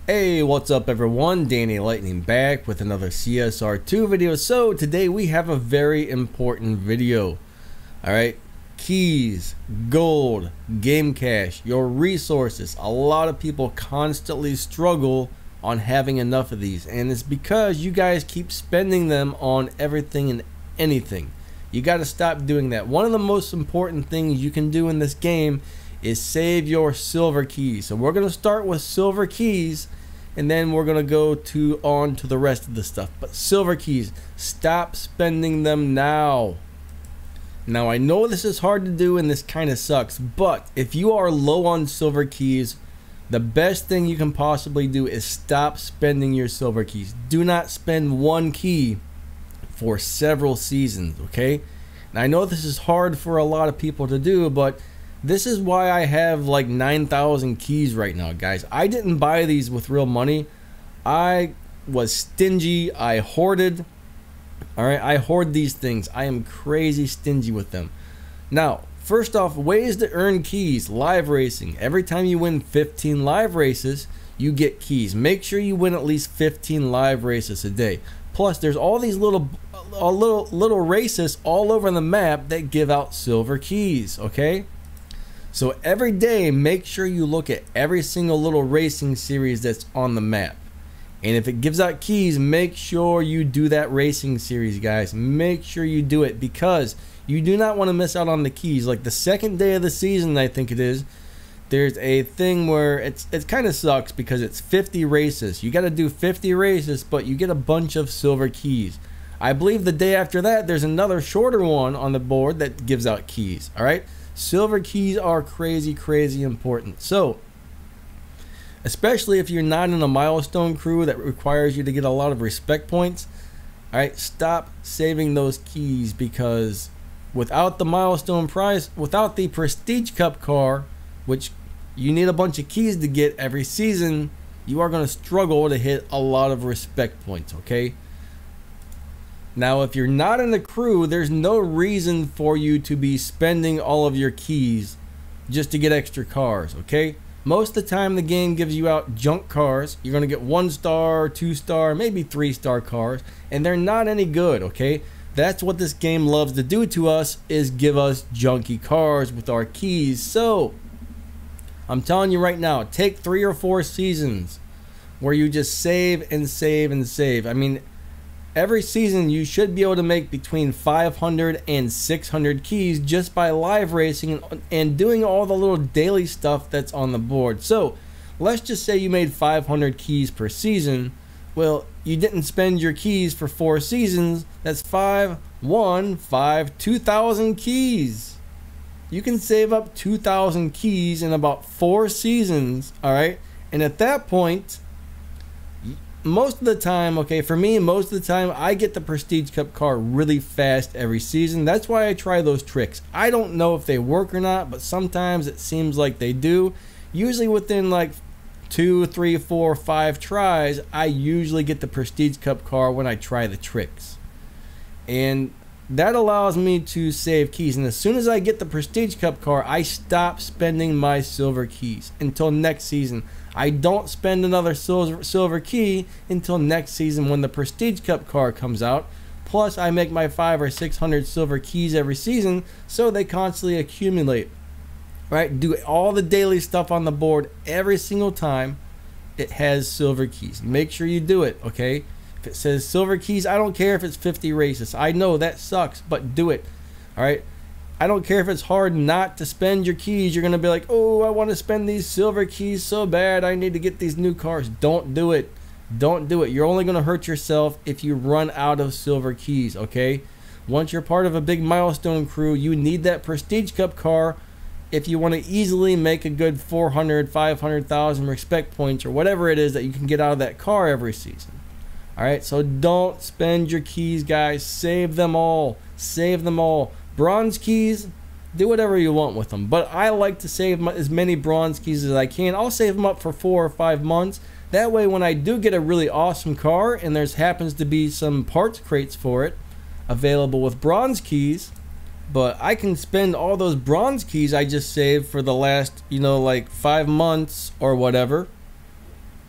Hey, what's up everyone? Danny Lightning back with another CSR2 video. So today we have a very important video. Alright, keys, gold, game cash, your resources. A lot of people constantly struggle on having enough of these, and it's because you guys keep spending them on everything and anything. You got to stop doing that. One of the most important things you can do in this game is save your silver keys. So we're going to start with silver keys, and then we're going to go on to the rest of the stuff. But silver keys, stop spending them now. Now I know this is hard to do and this kind of sucks, but if you are low on silver keys, the best thing you can possibly do is stop spending your silver keys. Do not spend one key for several seasons, okay? And I know this is hard for a lot of people to do, but this is why I have like 9,000 keys right now, guys. I didn't buy these with real money. I was stingy. I hoarded. Alright, I hoard these things. I am crazy stingy with them. Now, first off, ways to earn keys. Live racing. Every time you win 15 live races, you get keys. Make sure you win at least 15 live races a day. Plus, there's all these little races all over the map that give out silver keys, okay? So every day, make sure you look at every single little racing series that's on the map. And if it gives out keys, make sure you do that racing series, guys. Make sure you do it, because you do not want to miss out on the keys. Like the second day of the season, I think it is, there's a thing where it kind of sucks because it's 50 races. You got to do 50 races, but you get a bunch of silver keys. I believe the day after that, there's another shorter one on the board that gives out keys, all right? Silver keys are crazy important. So, especially if you're not in a milestone crew that requires you to get a lot of respect points, alright, stop saving those keys, because without the milestone prize, without the Prestige Cup car, which you need a bunch of keys to get every season, you are going to struggle to hit a lot of respect points, okay? Now, if you're not in the crew, there's no reason for you to be spending all of your keys just to get extra cars, okay? Most of the time, the game gives you out junk cars. You're going to get 1-star, 2-star, maybe 3-star cars, and they're not any good, okay? That's what this game loves to do to us, is give us junky cars with our keys. So, I'm telling you right now, take 3 or 4 seasons where you just save and save and save. I mean, every season you should be able to make between 500 and 600 keys just by live racing and doing all the little daily stuff that's on the board. So let's just say you made 500 keys per season. Well, you didn't spend your keys for 4 seasons. That's 2,000 keys. You can save up 2,000 keys in about 4 seasons, all right? And at that point, most of the time, okay, for me, most of the time, I get the Prestige Cup car really fast every season. That's why I try those tricks. I don't know if they work or not, but sometimes it seems like they do. Usually within like 2, 3, 4, 5 tries, I usually get the Prestige Cup car when I try the tricks. And that allows me to save keys. And as soon as I get the Prestige Cup car, I stop spending my silver keys until next season. I don't spend another silver key until next season when the Prestige Cup car comes out. Plus, I make my 500 or 600 silver keys every season, so they constantly accumulate. Right? Do all the daily stuff on the board every single time it has silver keys. Make sure you do it, okay? If it says silver keys, I don't care if it's 50 races. I know that sucks, but do it. All right? I don't care if it's hard not to spend your keys. You're going to be like, oh, I want to spend these silver keys so bad. I need to get these new cars. Don't do it. Don't do it. You're only going to hurt yourself if you run out of silver keys, okay? Once you're part of a big milestone crew, you need that Prestige Cup car if you want to easily make a good 400, 500,000 respect points or whatever it is that you can get out of that car every season. All right, so don't spend your keys, guys. Save them all. Save them all. Bronze keys, do whatever you want with them, but I like to save as many bronze keys as I can. I'll save them up for 4 or 5 months. That way, when I do get a really awesome car and there's happens to be some parts crates for it available with bronze keys, But I can spend all those bronze keys I just saved for the last, like 5 months or whatever.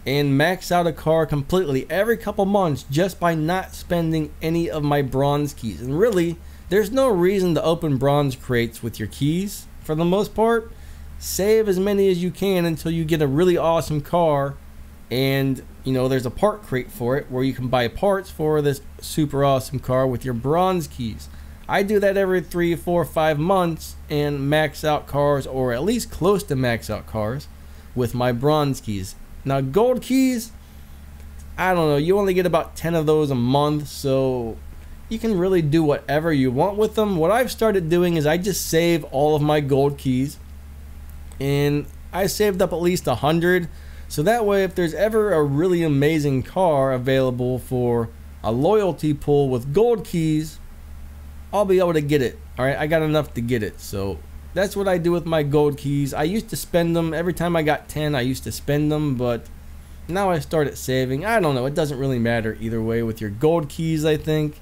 and max out a car completely every couple months just by not spending any of my bronze keys. And really, there's no reason to open bronze crates with your keys for the most part. Save as many as you can until you get a really awesome car, and you know there's a part crate for it where you can buy parts for this super awesome car with your bronze keys. I do that every 3, 4, 5 months and max out cars, or at least close to max out cars, with my bronze keys. Now gold keys, I don't know, you only get about 10 of those a month, so you can really do whatever you want with them. What I've started doing is I just save all of my gold keys, and I saved up at least 100, so that way if there's ever a really amazing car available for a loyalty pool with gold keys, I'll be able to get it. Alright, I got enough to get it. So that's what I do with my gold keys. I used to spend them every time I got 10. I used to spend them, but now I started saving. I don't know, it doesn't really matter either way with your gold keys, I think.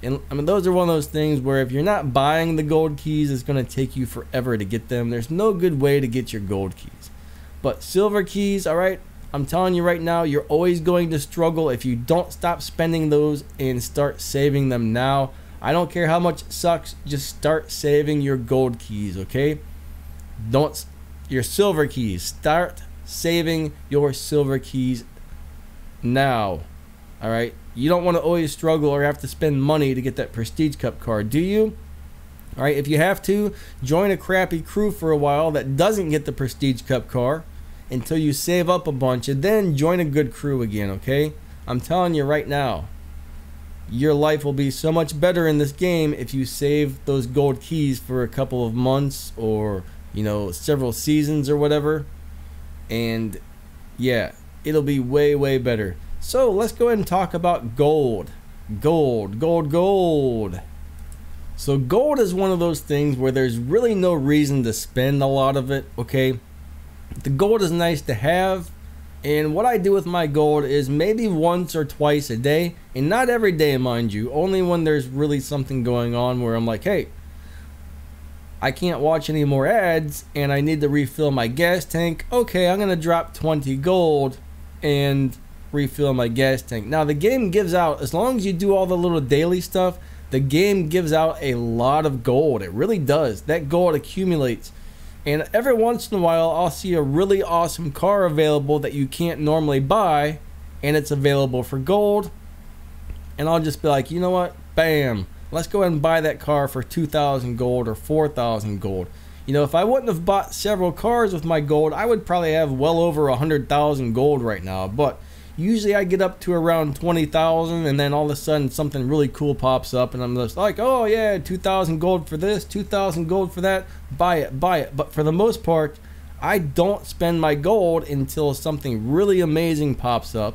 And I mean, those are one of those things where if you're not buying the gold keys, it's going to take you forever to get them. There's no good way to get your gold keys. But silver keys, alright, I'm telling you right now, you're always going to struggle if you don't stop spending those and start saving them now. I don't care how much it sucks, just start saving your gold keys, okay? Your silver keys, start saving your silver keys now, alright? You don't want to always struggle or have to spend money to get that Prestige Cup card, do you? Alright, if you have to, join a crappy crew for a while that doesn't get the Prestige Cup car until you save up a bunch, and then join a good crew again, okay? I'm telling you right now, your life will be so much better in this game if you save those gold keys for a couple of months, or you know, several seasons or whatever. And yeah, it'll be way better. So let's go ahead and talk about gold. Gold. So gold is one of those things where there's really no reason to spend a lot of it, okay? The gold is nice to have, and what I do with my gold is maybe once or twice a day, and not every day, mind you, only when there's really something going on where I'm like, hey, I can't watch any more ads and I need to refill my gas tank. Okay, I'm gonna drop 20 gold and refill my gas tank. Now the game gives out, as long as you do all the little daily stuff, the game gives out a lot of gold. It really does. That gold accumulates. And every once in a while, I'll see a really awesome car available that you can't normally buy, and it's available for gold. And I'll just be like, you know what? Bam. Let's go ahead and buy that car for 2,000 gold or 4,000 gold. You know, if I wouldn't have bought several cars with my gold, I would probably have well over 100,000 gold right now. But usually I get up to around 20,000, and then all of a sudden something really cool pops up, and I'm just like, oh yeah, 2,000 gold for this, 2,000 gold for that, buy it. But for the most part, I don't spend my gold until something really amazing pops up.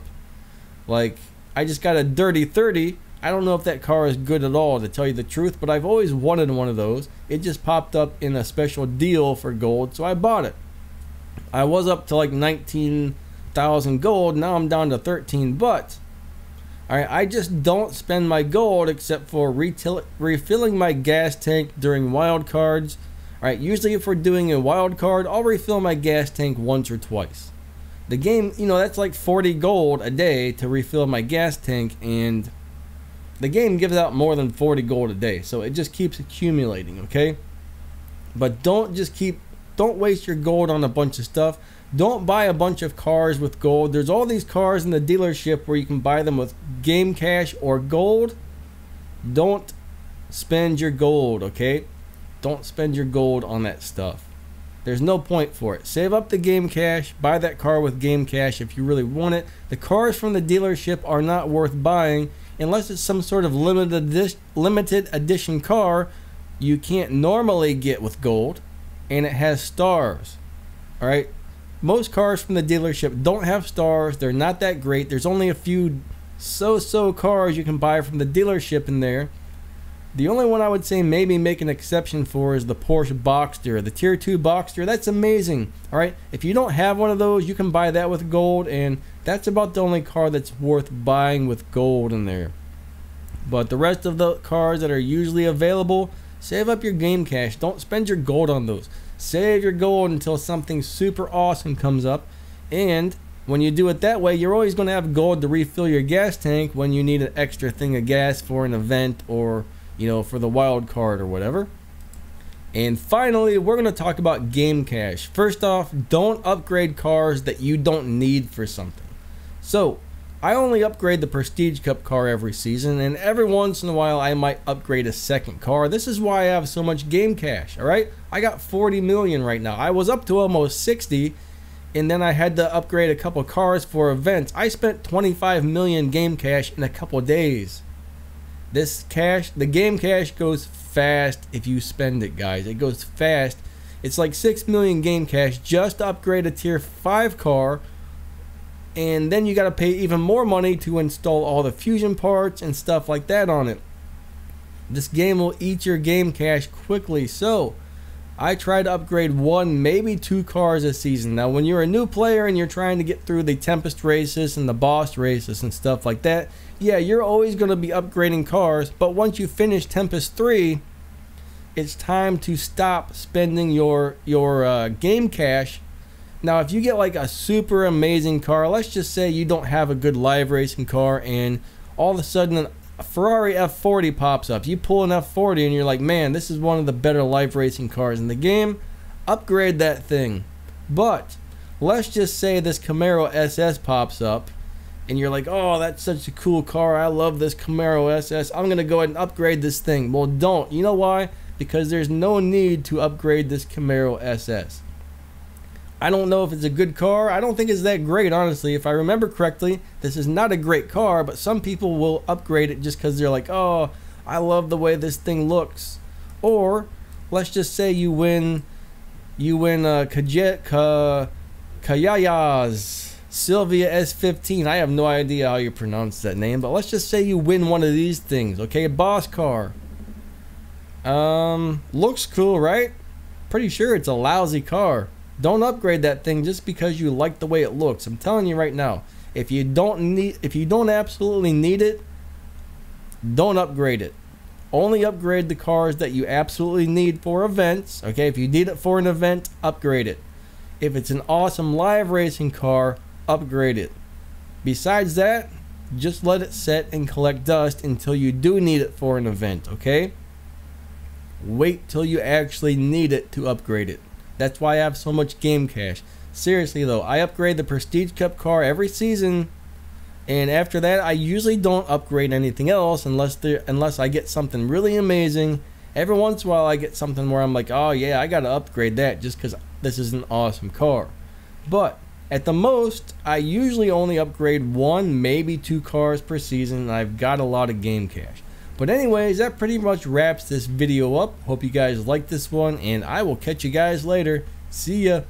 Like, I just got a dirty 30. I don't know if that car is good at all, to tell you the truth, but I've always wanted one of those. It just popped up in a special deal for gold, so I bought it. I was up to like 19,000 gold. Now I'm down to 13, but alright, I just don't spend my gold except for refilling my gas tank during wild cards. Alright, usually if we're doing a wild card, I'll refill my gas tank once or twice. The game, you know, that's like 40 gold a day to refill my gas tank, and the game gives out more than 40 gold a day, so it just keeps accumulating, okay? But don't waste your gold on a bunch of stuff. Don't buy a bunch of cars with gold. There's all these cars in the dealership where you can buy them with game cash or gold. Don't spend your gold, okay? Don't spend your gold on that stuff. There's no point for it. Save up the game cash. Buy that car with game cash if you really want it. The cars from the dealership are not worth buying unless it's some sort of limited edition car you can't normally get with gold, and it has stars. Alright? Most cars from the dealership don't have stars. They're not that great. There's only a few so-so cars you can buy from the dealership in there. The only one I would say maybe make an exception for is the Porsche Boxster, the Tier 2 Boxster. That's amazing. Alright, if you don't have one of those, you can buy that with gold, and that's about the only car that's worth buying with gold in there. But the rest of the cars that are usually available, save up your game cash. Don't spend your gold on those. Save your gold until something super awesome comes up. And When you do it that way, you're always going to have gold to refill your gas tank when you need an extra thing of gas for an event, or for the wild card or whatever. And finally, we're going to talk about game cash. First off, don't upgrade cars that you don't need for something. So I only upgrade the Prestige Cup car every season, and every once in a while I might upgrade a second car. This is why I have so much game cash. Alright, I got 40 million right now. I was up to almost 60, and then I had to upgrade a couple cars for events. I spent 25 million game cash in a couple days. This cash, the game cash, goes fast if you spend it, guys. It goes fast. It's like 6 million game cash just to upgrade a tier 5 car, and then you got to pay even more money to install all the fusion parts and stuff like that on it. This game will eat your game cash quickly, so I try to upgrade 1, maybe 2 cars a season. Now when you're a new player and you're trying to get through the Tempest races and the boss races and stuff like that, yeah, you're always going to be upgrading cars, but once you finish Tempest 3, it's time to stop spending your game cash. Now if you get like a super amazing car, let's just say you don't have a good live racing car, and all of a sudden a Ferrari F40 pops up. You pull an F40 and you're like, man, this is one of the better live racing cars in the game. Upgrade that thing. But let's just say this Camaro SS pops up and you're like, oh, that's such a cool car, I love this Camaro SS, I'm gonna go ahead and upgrade this thing. Well, don't. You know why? Because there's no need to upgrade this Camaro SS. I don't know if it's a good car. I don't think it's that great, honestly. If I remember correctly, this is not a great car, but some people will upgrade it just because they're like, oh, I love the way this thing looks. Or let's just say you win Kayaya's Sylvia S15. I have no idea how you pronounce that name, but let's just say you win one of these things, okay? A boss car. Looks cool, right? Pretty sure it's a lousy car. Don't upgrade that thing just because you like the way it looks. I'm telling you right now, if you don't absolutely need it, don't upgrade it. Only upgrade the cars that you absolutely need for events. Okay, if you need it for an event, upgrade it. If it's an awesome live racing car, upgrade it. Besides that, just let it sit and collect dust until you do need it for an event, okay? Wait till you actually need it to upgrade it. That's why I have so much game cash. Seriously though, I upgrade the Prestige Cup car every season, and after that I usually don't upgrade anything else unless I get something really amazing. Every once in a while I get something where I'm like, oh yeah, I gotta upgrade that just because this is an awesome car. But at the most, I usually only upgrade 1, maybe 2 cars per season, and I've got a lot of game cash. But anyways, that pretty much wraps this video up. Hope you guys liked this one, and I will catch you guys later. See ya.